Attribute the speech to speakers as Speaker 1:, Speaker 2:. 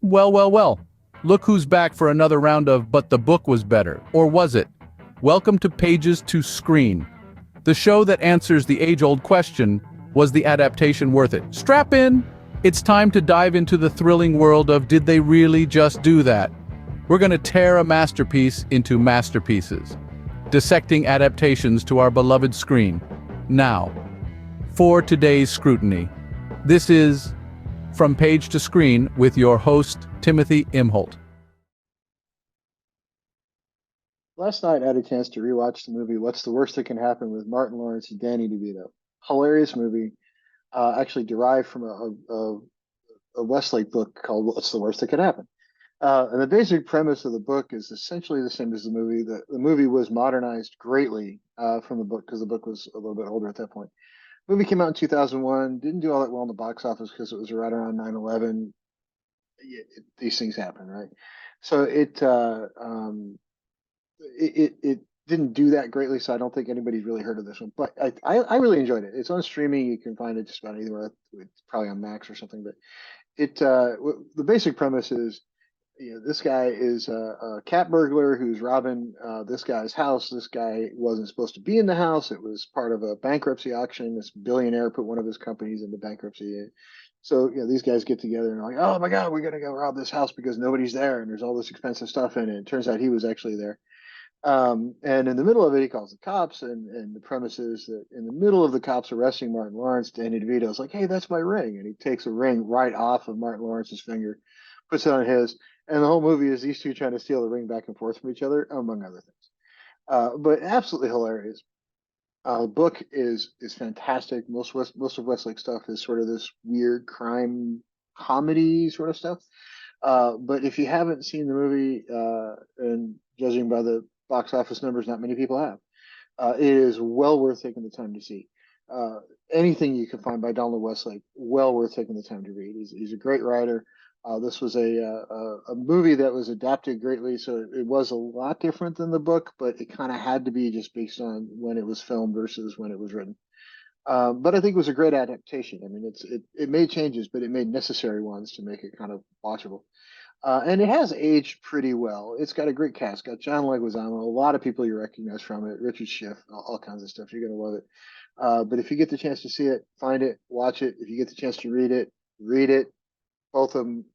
Speaker 1: Well, well, well. Look who's back for another round of But the Book Was Better. Or was it? Welcome to Pages to Screen, the show that answers the age-old question, was the adaptation worth it? Strap in! It's time to dive into the thrilling world of did they really just do that? We're going to tear a masterpiece into masterpieces, dissecting adaptations to our beloved screen. Now, for today's scrutiny, this is From Page to Screen with your host, Timothy Imholt.
Speaker 2: Last night I had a chance to rewatch the movie What's the Worst That Can Happen with Martin Lawrence and Danny DeVito. Hilarious movie, actually derived from a Westlake book called What's the Worst That Can Happen. And the basic premise of the book is essentially the same as the movie. The movie was modernized greatly from the book because the book was a little bit older at that point. Movie came out in 2001, didn't do all that well in the box office because it was right around 9/11. These things happen, right? So it didn't do that greatly, so I don't think anybody's really heard of this one. But I really enjoyed it. It's on streaming. You can find it just about anywhere. It's probably on Max or something. But the basic premise is, this guy is a cat burglar who's robbing this guy's house. This guy wasn't supposed to be in the house. It was part of a bankruptcy auction. This billionaire put one of his companies into bankruptcy. So, these guys get together and are like, oh my God, we're gonna go rob this house because nobody's there and there's all this expensive stuff in it. It turns out he was actually there. And in the middle of it, he calls the cops, and the premise is that in the middle of the cops arresting Martin Lawrence, Danny DeVito is like, "Hey, that's my ring," and he takes a ring right off of Martin Lawrence's finger, puts it on his, and the whole movie is these two trying to steal the ring back and forth from each other, among other things. But absolutely hilarious. The book is fantastic. Most of Westlake stuff is sort of this weird crime comedy sort of stuff. But if you haven't seen the movie, and judging by the box office numbers, not many people have. It is well worth taking the time to see. Uh, Anything you can find by Donald Westlake, well worth taking the time to read. He's a great writer. This was a movie that was adapted greatly, so it was a lot different than the book, but it kind of had to be just based on when it was filmed versus when it was written. But I think it was a great adaptation. I mean, it made changes, but it made necessary ones to make it kind of watchable. And it has aged pretty well. It's got a great cast. Got John Leguizamo, a lot of people you recognize from it. Richard Schiff, all kinds of stuff. You're gonna love it. But if you get the chance to see it, find it, watch it. If you get the chance to read it, read it. Both of them